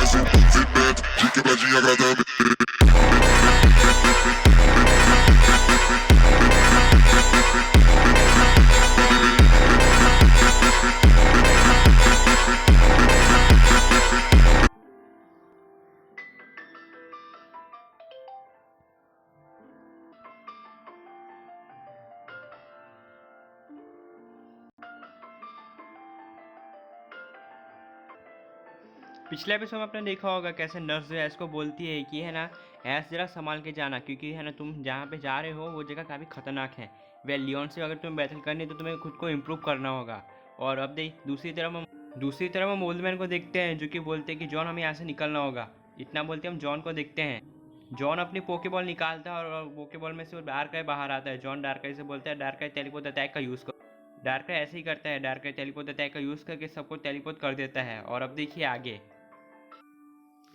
dancing, fit bad, chique bladinha agradável. पिछले episode में आपने देखा होगा कैसे नर्स जो है इसको बोलती है कि है ना ऐस जरा संभाल के जाना, क्योंकि है ना तुम जहाँ पे जा रहे हो वो जगह काफ़ी खतरनाक है। वेल लियोन से अगर तुम्हें बैटल करनी है तो तुम्हें खुद को इम्प्रूव करना होगा। और अब देख दूसरी तरफ हम ओल्ड को देखते हैं जो कि बोलते हैं कि जॉन हमें यहाँ से निकलना होगा। इतना बोलते हम जॉन को देखते हैं। जॉन अपनी पोकेबॉल निकालता है और पोकेबॉल में से वो डार्क बाहर आता है। जॉन डार्क से बोलता है डार्क टेलीपोर्ट अटैक का यूज़ करो। डार्क ऐसे ही करता है, डार्क टेलीपोर्ट अटैक का यूज़ करके सबको टेलीपोर्ट कर देता है। और अब देखिए आगे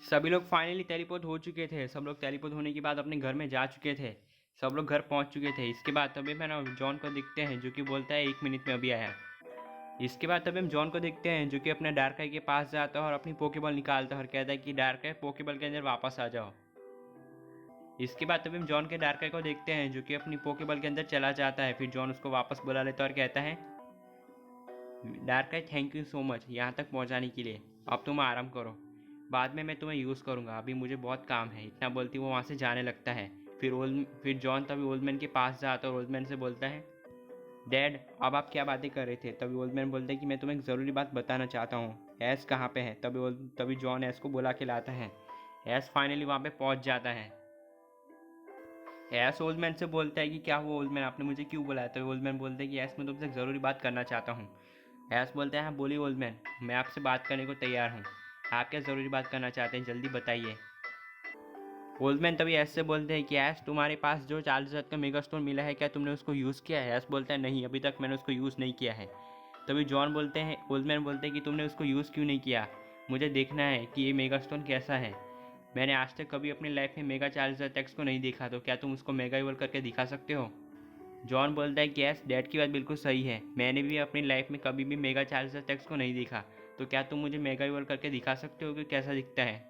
सभी लोग फाइनली टेलीपोर्ट हो चुके थे। सब लोग टेलीपोर्ट होने के बाद अपने घर में जा चुके थे। सब लोग घर पहुंच चुके थे। इसके बाद तभी मैं ना जॉन को देखते हैं जो कि बोलता है 1 मिनट में अभी आया। इसके बाद तभी हम जॉन को देखते हैं जो कि अपने डार्काई के पास जाता है और अपनी पोकेबॉल निकालता है और कहता है कि डार्काई पोकेबॉल के अंदर वापस आ जाओ। इसके बाद तभी हम जॉन के डार्काई को देखते हैं जो कि अपनी पोकेबॉल के अंदर चला जाता है। फिर जॉन उसको वापस बुला लेता है और कहता है डार्काई थैंक यू सो मच यहाँ तक पहुँचाने के लिए। अब तुम आराम करो, बाद में मैं तुम्हें यूज़ करूँगा, अभी मुझे बहुत काम है। इतना बोलती वो वहाँ से जाने लगता है। फिर जॉन तभी ओल्ड मैन के पास जाता है और ओल्ड मैन से बोलता है डैड अब आप क्या बातें कर रहे थे। तभी ओल्ड मैन बोलता है कि मैं तुम्हें एक ज़रूरी बात बताना चाहता हूँ। ऐस कहाँ पे है। तभी जॉन ऐस को बुला के लाता है। ऐस फाइनली वहाँ पे पहुँच जाता है। ऐस ओल्ड मैन से बोलता है कि क्या हुआ ओल्ड मैन, आपने मुझे क्यों बुलाया। तो ओल्ड मैन बोलते हैं कि ऐस मैं तुमसे एक ज़रूरी बात करना चाहता हूँ। ऐस बोलते हैं हाँ बोलिए ओल्ड मैन, मैं आपसे बात करने को तैयार हूँ। आप क्या ज़रूरी बात करना चाहते हैं, जल्दी बताइए। ओल्ड मैन तभी ऐस से बोलते हैं कि ऐस तुम्हारे पास जो 40,000 का मेगा स्टोन मिला है क्या तुमने उसको यूज़ किया है। ऐस बोलता है नहीं, अभी तक मैंने उसको यूज़ नहीं किया है। तभी जॉन बोलते हैं ओल्ड मैन बोलते हैं कि तुमने उसको यूज़ क्यों नहीं किया, मुझे देखना है कि ये मेगा स्टोन कैसा है। मैंने आज तक कभी अपनी लाइफ में मेगा 40,000 टैक्स को नहीं देखा, तो क्या तुम उसको मेगा इवॉल्व करके दिखा सकते हो। जॉन बोलता है कि यस डैड की बात बिल्कुल सही है, मैंने भी अपनी लाइफ में कभी भी मेगा 40,000 टैक्स को नहीं देखा, तो क्या तुम मुझे मेगा इवॉल्व करके दिखा सकते हो कि कैसा दिखता है।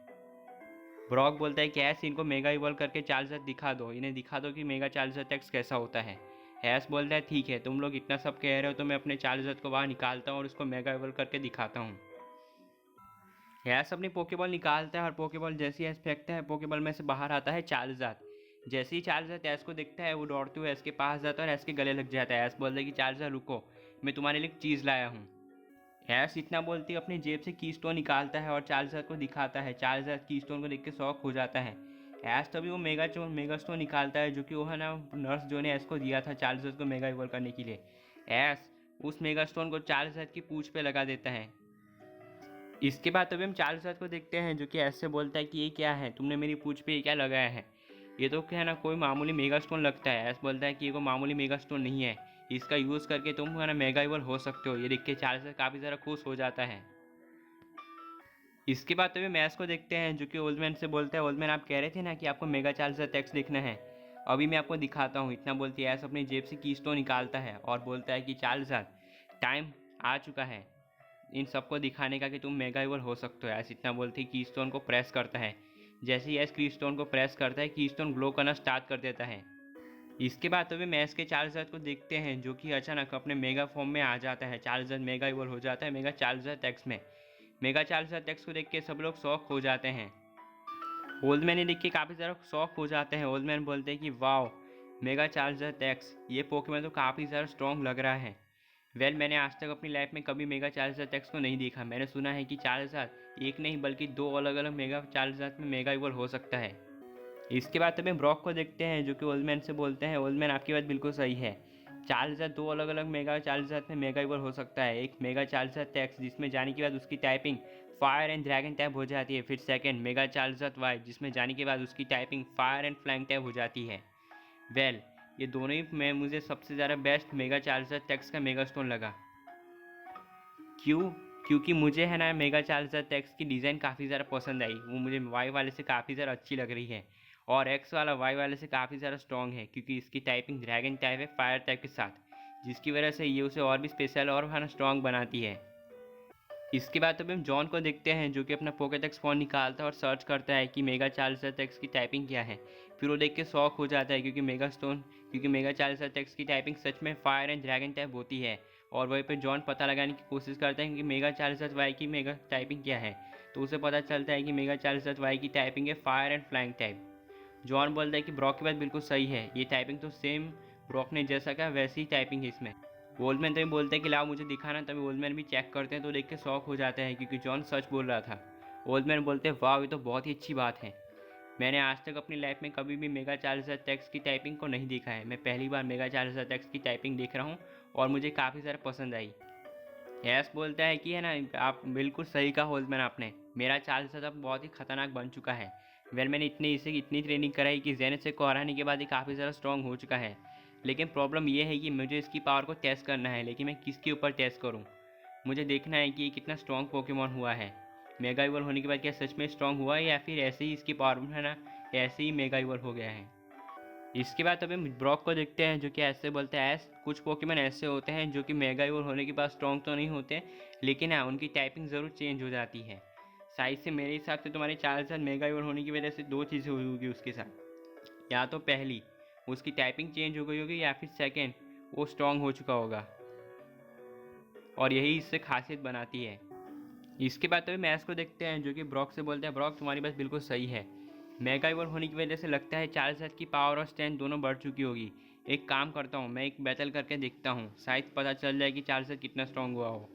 ब्रॉक बोलता है कि ऐस इनको मेगा इवॉल्व करके 40,000 दिखा दो, इन्हें दिखा दो कि मेगा 40,000 टैक्स कैसा होता है। ऐस बोलता है ठीक है, तुम लोग इतना सब कह रहे हो तो मैं अपने 40,000 को बाहर निकालता हूँ और उसको मेगा इवॉल्व करके दिखाता हूँ। ऐस अपनी पोकेबॉल निकालता है और पोकेबॉल जैसे ही ऐस फेंकता है पोकेबॉल में से बाहर आता है 40,000। जैसे ही 40,000 ऐस को देखता है वो दौड़ते हुए ऐस के पास जाता है और ऐस के गले लग जाता है। ऐस बोलता है कि 40,000 रुको, मैं तुम्हारे लिए एक चीज़ लाया हूँ। ऐस इतना बोलती अपनी जेब से की स्टोन निकालता है और 40,000 को दिखाता है। 40,000 की स्टोन को देख के शौक हो जाता है। ऐस तभी वो मेगा स्टोन निकालता है जो कि वो है ना नर्स जो ने ऐस को दिया था 40,000 को मेगा इवॉल्व करने के लिए। ऐस उस मेगा स्टोन को 40,000 की पूंछ पे लगा देता है। इसके बाद तभी हम 40,000 को देखते हैं जो कि ऐसे बोलता है कि ये क्या है, तुमने मेरी पूंछ पे ये क्या लगाया है। ये तो क्या है ना कोई मामूली मेगा स्टोन लगता है। ऐसा बोलता है कि ये कोई मामूली मेगा स्टोन नहीं है, इसका यूज़ करके तुम है ना मेगा इवॉल्व हो सकते हो। ये देख के 40,000 काफ़ी ज़्यादा खुश हो जाता है। इसके बाद तभी मैस को देखते हैं जो कि ओल्ड मैन से बोलता है ओल्ड मैन आप कह रहे थे ना कि आपको मेगा 40,000 टैक्स देखना है, अभी मैं आपको दिखाता हूँ। इतना बोलती है ऐसा अपनी जेब से की स्टोन निकालता है और बोलता है कि 40,000 टाइम आ चुका है इन सबको दिखाने का कि तुम मेगा इवॉल्व हो सकते हो। ऐसे इतना बोलते ही की स्टोन को प्रेस करता है। जैसे ही ऐस की स्टोन को प्रेस करता है की स्टोन ग्लो करना स्टार्ट कर देता है। इसके बाद तभी मैस के 40,000 को देखते हैं जो कि अचानक अपने मेगा फॉर्म में आ जाता है। 40,000 मेगा इवॉल्व हो जाता है मेगा 40,000 टैक्स में। मेगा 40,000 टैक्स को देख के सब लोग शौक हो जाते हैं। ओल्ड मैन देख के काफ़ी ज़्यादा शौक हो जाते हैं। ओल्ड मैन बोलते हैं कि वाओ मेगा 40,000 टैक्स, ये पोकेमॉन तो काफ़ी ज़्यादा स्ट्रॉन्ग लग रहा है। वेल मैंने आज तक अपनी लाइफ में कभी मेगा 40,000 टैक्स को नहीं देखा। मैंने सुना है कि 40,000 एक नहीं बल्कि दो अलग अलग मेगा 40,000 में मेगा इवॉल्व हो सकता है। इसके बाद तभी ब्रॉक को देखते हैं जो कि ओल्ड मैन से बोलते हैं ओल्ड मैन आपकी बात बिल्कुल सही है, 40,000 दो अलग अलग मेगा 40,000 में मेगा इवॉल्व हो सकता है। एक मेगा 40,000 टैक्स जिसमें जाने के बाद उसकी typing fire and dragon tap हो जाती है। फिर सेकंड मेगा 40,000 वाई जिसमें जाने के बाद उसकी टाइपिंग फायर एंड फ्लैंग टैप हो जाती है। वेल ये दोनों ही में मुझे सबसे ज़्यादा बेस्ट मेगा 40,000 टैक्स का मेगा स्टोन लगा। क्यों? क्योंकि मुझे है ना मेगा 40,000 टैक्स की डिज़ाइन काफ़ी ज़्यादा पसंद आई। वो मुझे वाई वाले से काफ़ी ज़्यादा अच्छी लग रही है और एक्स वाला वाई वाले से काफ़ी ज़्यादा स्ट्रॉन्ग है क्योंकि इसकी टाइपिंग ड्रैगन टाइप है फायर टाइप के साथ, जिसकी वजह से ये उसे और भी स्पेशल और है ना स्ट्रॉन्ग बनाती है। इसके बाद अब हम जॉन को देखते हैं जो कि अपना पोकेडेक्स फ़ोन निकालता है और सर्च करता है कि मेगा चार्जर टेक्स्ट की टाइपिंग क्या है। फिर वो देख के शॉक हो जाता है क्योंकि मेगा चार्जर टेक्स्ट की टाइपिंग सच में फायर एंड ड्रैगन टाइप होती है। और वहीं पे जॉन पता लगाने की कोशिश करता है कि मेगा चार्जर वाई की मेगा टाइपिंग क्या है। तो उसे पता चलता है कि मेगा चार्जर वाई की टाइपिंग है fire and flying type. John बोलता है कि ब्रॉक की बात बिल्कुल सही है, ये टाइपिंग तो सेम ब्रॉक ने जैसा कहा वैसी ही टाइपिंग है इसमें। ओल्डमैन तभी बोलता है कि लाओ मुझे दिखाना, तभी ओल्डमैन भी चेक करते हैं तो देख के शॉक हो जाता है क्योंकि जॉन सच बोल रहा था। ओल्डमैन बोलते हैं वाह ये तो बहुत ही अच्छी बात है, मैंने आज तक अपनी लाइफ में कभी भी मेगा चार्जर टेक्स्ट की टाइपिंग को नहीं देखा है, मैं पहली बार मेगा चार्जर टेक्स्ट की टाइपिंग देख रहा हूँ और मुझे काफ़ी ज़्यादा पसंद आई। यस बोलता है कि है ना आप बिल्कुल सही कहा ओल्डमैन आपने, मेरा चार्जर अब बहुत ही खतरनाक बन चुका है। मैंने इतनी ट्रेनिंग कराई कि जेनेसिस को हराने के बाद ये काफ़ी ज़्यादा स्ट्रॉन्ग हो चुका है। लेकिन प्रॉब्लम ये है कि मुझे इसकी पावर को टेस्ट करना है, लेकिन मैं किसके ऊपर टेस्ट करूं? मुझे देखना है कि ये कितना स्ट्रॉन्ग पोकेमॉन हुआ है। मेगा इवॉल्व होने के बाद क्या सच में स्ट्रॉन्ग हुआ है या फिर ऐसे ही इसकी पावर है ना ऐसे ही मेगा इवॉल्व हो गया है। इसके बाद अभी ब्रॉक को देखते हैं जो कि ऐसे बोलते हैं कुछ पोकेमॉन ऐसे होते हैं जो कि मेगा इवॉल्व होने के बाद स्ट्रॉन्ग तो नहीं होते, लेकिन हाँ उनकी टाइपिंग ज़रूर चेंज हो जाती है। साइज से मेरे हिसाब से तुम्हारे चार्जर मेगा इवॉल्व होने की वजह से दो चीज़ें हुई होगी उसके साथ। या तो पहली उसकी टाइपिंग चेंज हो गई होगी या फिर सेकंड वो स्ट्रॉन्ग हो चुका होगा और यही इससे खासियत बनाती है। इसके बाद तो मैच को देखते हैं जो कि ब्रॉक से बोलते हैं ब्रॉक तुम्हारी बात बिल्कुल सही है, मेगा इवॉल्व होने की वजह से लगता है चार्जर की पावर और स्ट्रेंथ दोनों बढ़ चुकी होगी। एक काम करता हूँ मैं एक बैटल करके देखता हूँ, शायद पता चल जाए कि चार्जर कितना स्ट्रॉन्ग हुआ हो।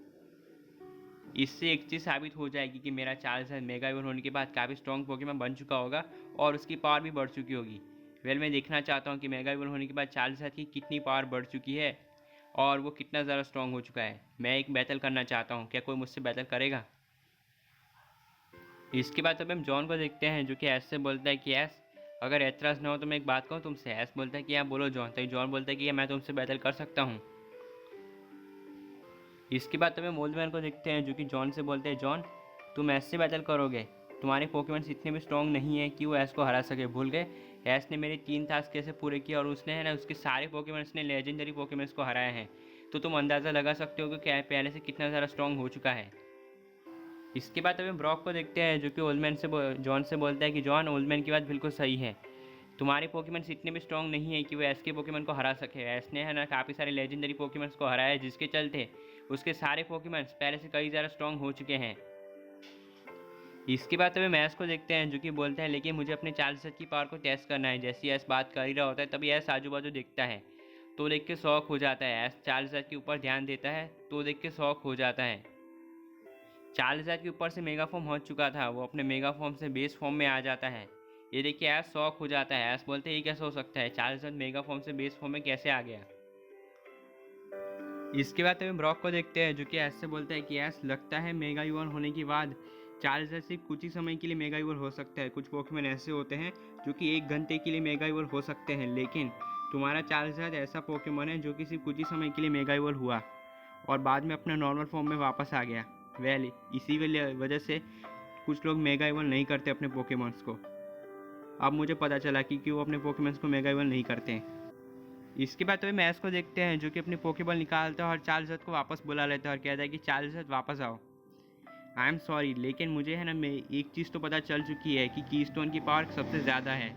इससे एक चीज़ साबित हो जाएगी कि मेरा चार्जर मेगा इवॉल्व होने के बाद काफ़ी स्ट्रॉन्ग पोकेमॉन बन चुका होगा और उसकी पावर भी बढ़ चुकी होगी। मैं देखना चाहता हूँ कि मेगा इवॉल्व होने के बाद चार्जर की कितनी पावर बढ़ चुकी है और वो कितना ज़्यादा स्ट्रॉन्ग हो चुका है। मैं एक बैटल करना चाहता हूँ, क्या कोई मुझसे बैटल करेगा? इसके बाद अब हम जॉन को देखते हैं जो कि ऐस से बोलता है कि ऐस अगर एतराज़ ना हो तो मैं एक बात कहूँ तुमसे। ऐस बोलता है कि हाँ बोलो जॉन, तो जॉन बोलता है कि मैं तुमसे बैटल कर सकता हूँ। इसके बाद तुम्हें मोल्डमैन को देखते हैं जो कि जॉन से बोलते हैं जॉन तुम ऐस से बैटल करोगे, तुम्हारे पोकेमॉन्स इतने भी स्ट्रॉन्ग नहीं है कि वो ऐस को हरा सके, भूल गए? ऐस ने मेरे 3 टास्क कैसे पूरे किए और उसने है ना उसके सारे पोकेमॉन्स ने लेजेंडरी पोकेमॉन्स को हराया है, तो तुम अंदाज़ा लगा सकते हो कि पहले से कितना ज़्यादा स्ट्रॉन्ग हो चुका है। इसके बाद अभी ब्रॉक को देखते हैं जो कि ओल्डमैन से जॉन से बोलता है कि जॉन ओल्डमैन की बात बिल्कुल सही है, तुम्हारे पोकेमॉन्स इतने भी स्ट्रॉन्ग नहीं है कि वो एस के पोकेमॉन को हरा सके। एस ने है ना काफ़ी सारे लेजेंडरी पोकेमॉन्स को हराया है जिसके चलते उसके सारे पोकेमॉन्स पहले से कई ज़्यादा स्ट्रॉन्ग हो चुके हैं। इसके बाद अभी मैच को देखते हैं जो कि बोलता है लेकिन मुझे अपने चार्जर की पावर को टेस्ट करना है। जैसे एस बात कर ही रहा होता है तभी एस आजू बाजू देखता है तो देख के शौक हो जाता है। एस चार्जर के ऊपर ध्यान देता है तो देख के शौक हो जाता है। चार्जर के ऊपर से मेगा फॉर्म हो चुका था, वो अपने मेगा फॉर्म से बेस फॉर्म में आ जाता है। ये देखिए ऐस शॉक हो जाता है। ऐस बोलते हैं ये कैसे हो सकता है, चार्जर मेगा फॉर्म से बेस फॉर्म में कैसे आ गया? इसके बाद हमें ब्रॉक को देखते हैं जो कि ऐस से बोलता है कि ऐस लगता है मेगा इवॉल्व होने के बाद चार्जर सिर्फ कुछ ही समय के लिए मेगा इवॉल्व हो सकता है। कुछ पोकेमॉन ऐसे होते हैं जो कि 1 घंटे के लिए मेगा इवॉल्व हो सकते हैं, लेकिन तुम्हारा चार्जर ऐसा पोकेमॉन है जो कि सिर्फ कुछ ही समय के लिए मेगा इवॉल्व हुआ और बाद में अपना नॉर्मल फॉर्म में वापस आ गया। इसी वजह से कुछ लोग मेगा इवॉल्व नहीं करते अपने पोकेमॉन्स को। अब मुझे पता चला कि क्यों अपने पोकेमॉन्स को मेगा इवॉल्व नहीं करते। इसके बाद तो मैच को देखते हैं जो कि अपनी पोकेबॉल निकालता है और चार्जर को वापस बुला लेता है और कहता है कि चार्जर वापस आओ। आई एम सॉरी, लेकिन मुझे है ना एक चीज़ तो पता चल चुकी है कि कीस्टोन की पावर सबसे ज़्यादा है।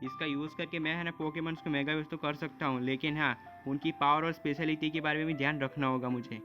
इसका यूज़ करके मैं है ना पोकेमॉन्स को मेगा यूज़ तो कर सकता हूँ, लेकिन हाँ उनकी पावर और स्पेशलिटी के बारे में भी ध्यान रखना होगा मुझे।